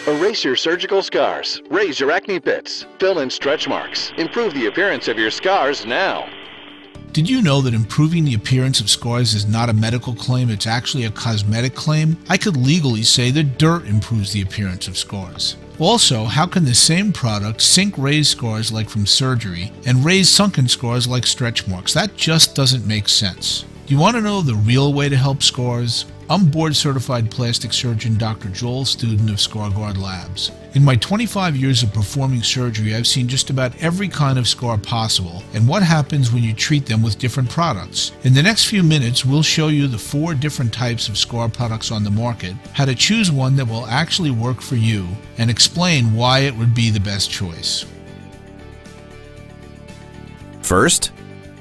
Erase your surgical scars, raise your acne pits, fill in stretch marks, improve the appearance of your scars now. Did you know that improving the appearance of scars is not a medical claim, it's actually a cosmetic claim? I could legally say that dirt improves the appearance of scars. Also, how can the same product sink raised scars like from surgery and raise sunken scars like stretch marks? That just doesn't make sense. Do you want to know the real way to help scars? I'm board-certified plastic surgeon Dr. Joel Student of ScarGuard Labs. In my 25 years of performing surgery, I've seen just about every kind of scar possible and what happens when you treat them with different products. In the next few minutes, we'll show you the 4 different types of scar products on the market, how to choose one that will actually work for you, and explain why it would be the best choice. First,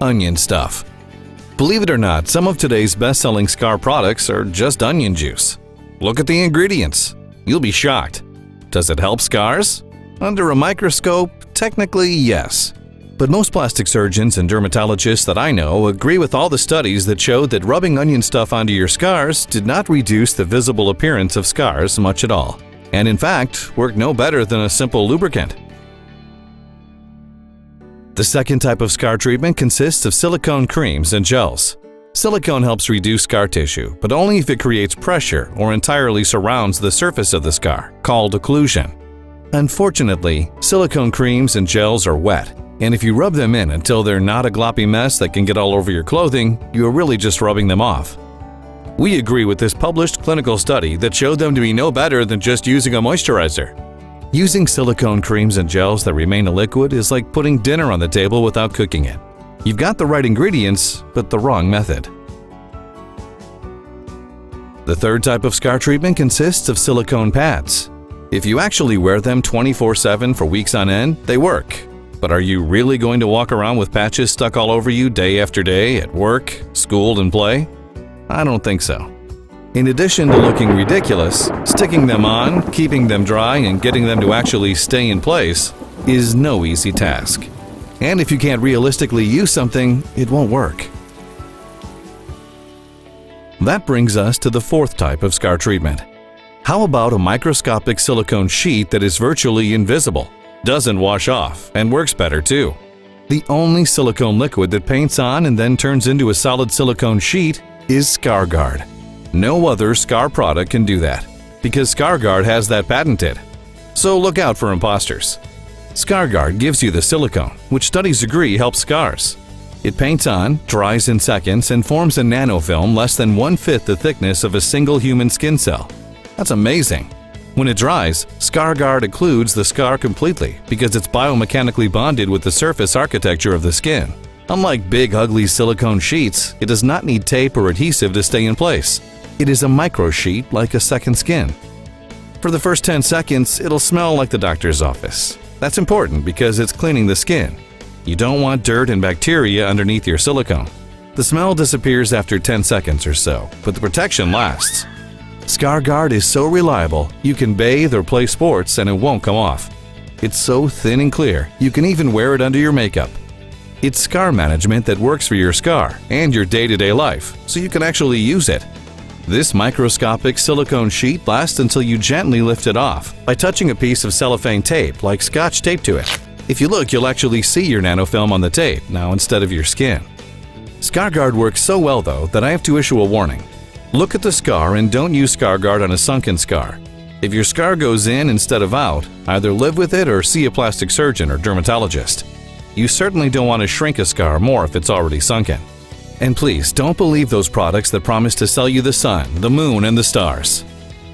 onion stuff. Believe it or not, some of today's best-selling scar products are just onion juice. Look at the ingredients. You'll be shocked. Does it help scars? Under a microscope, technically yes. But most plastic surgeons and dermatologists that I know agree with all the studies that showed that rubbing onion stuff onto your scars did not reduce the visible appearance of scars much at all, and in fact, worked no better than a simple lubricant. The second type of scar treatment consists of silicone creams and gels. Silicone helps reduce scar tissue, but only if it creates pressure or entirely surrounds the surface of the scar, called occlusion. Unfortunately, silicone creams and gels are wet, and if you rub them in until they're not a gloppy mess that can get all over your clothing, you are really just rubbing them off. We agree with this published clinical study that showed them to be no better than just using a moisturizer. Using silicone creams and gels that remain a liquid is like putting dinner on the table without cooking it. You've got the right ingredients, but the wrong method. The third type of scar treatment consists of silicone pads. If you actually wear them 24/7 for weeks on end, they work. But are you really going to walk around with patches stuck all over you day after day at work, school, and play? I don't think so. In addition to looking ridiculous, sticking them on, keeping them dry, and getting them to actually stay in place is no easy task. And if you can't realistically use something, it won't work. That brings us to the fourth type of scar treatment. How about a microscopic silicone sheet that is virtually invisible, doesn't wash off, and works better too? The only silicone liquid that paints on and then turns into a solid silicone sheet is ScarGuard. No other scar product can do that, because ScarGuard has that patented. So look out for imposters. ScarGuard gives you the silicone, which studies agree helps scars. It paints on, dries in seconds, and forms a nanofilm less than 1/5 the thickness of a single human skin cell. That's amazing. When it dries, ScarGuard occludes the scar completely because it's biomechanically bonded with the surface architecture of the skin. Unlike big, ugly silicone sheets, it does not need tape or adhesive to stay in place. It is a micro sheet like a second skin. For the first 10 seconds, it'll smell like the doctor's office. That's important because it's cleaning the skin. You don't want dirt and bacteria underneath your silicone. The smell disappears after 10 seconds or so, but the protection lasts. ScarGuard is so reliable, you can bathe or play sports and it won't come off. It's so thin and clear, you can even wear it under your makeup. It's scar management that works for your scar and your day-to-day life, so you can actually use it. This microscopic silicone sheet lasts until you gently lift it off by touching a piece of cellophane tape like Scotch tape to it. If you look, you'll actually see your nanofilm on the tape now instead of your skin. ScarGuard works so well though that I have to issue a warning. Look at the scar and don't use ScarGuard on a sunken scar. If your scar goes in instead of out, either live with it or see a plastic surgeon or dermatologist. You certainly don't want to shrink a scar more if it's already sunken. And please, don't believe those products that promise to sell you the sun, the moon, and the stars.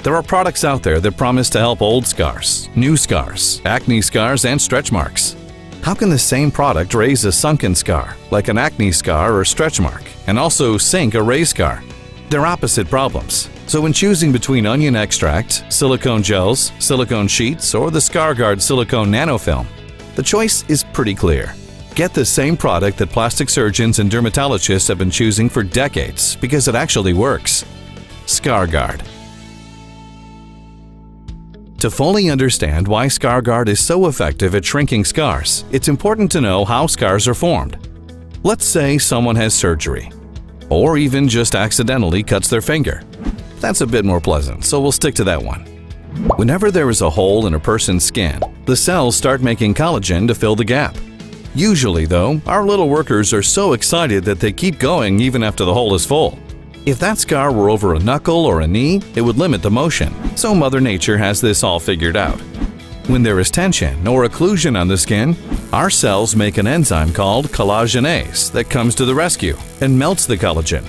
There are products out there that promise to help old scars, new scars, acne scars, and stretch marks. How can the same product raise a sunken scar, like an acne scar or stretch mark, and also sink a raised scar? They're opposite problems. So when choosing between onion extract, silicone gels, silicone sheets, or the ScarGuard silicone nanofilm, the choice is pretty clear. Get the same product that plastic surgeons and dermatologists have been choosing for decades because it actually works. ScarGuard. To fully understand why ScarGuard is so effective at shrinking scars, it's important to know how scars are formed. Let's say someone has surgery, or even just accidentally cuts their finger. That's a bit more pleasant, so we'll stick to that one. Whenever there is a hole in a person's skin, the cells start making collagen to fill the gap. Usually, though, our little workers are so excited that they keep going even after the hole is full. If that scar were over a knuckle or a knee, it would limit the motion, so Mother Nature has this all figured out. When there is tension or occlusion on the skin, our cells make an enzyme called collagenase that comes to the rescue and melts the collagen.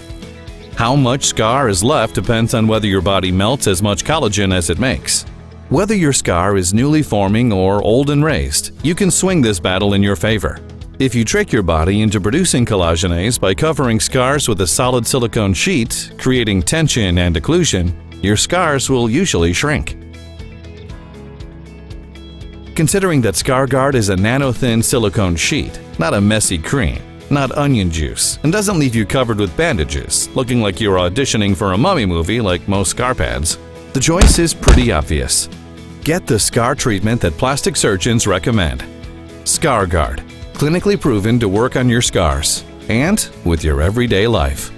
How much scar is left depends on whether your body melts as much collagen as it makes. Whether your scar is newly forming or old and raised, you can swing this battle in your favor. If you trick your body into producing collagenase by covering scars with a solid silicone sheet, creating tension and occlusion, your scars will usually shrink. Considering that ScarGuard is a nano-thin silicone sheet, not a messy cream, not onion juice, and doesn't leave you covered with bandages, looking like you're auditioning for a mummy movie like most scar pads, the choice is pretty obvious. Get the scar treatment that plastic surgeons recommend. ScarGuard, clinically proven to work on your scars and with your everyday life.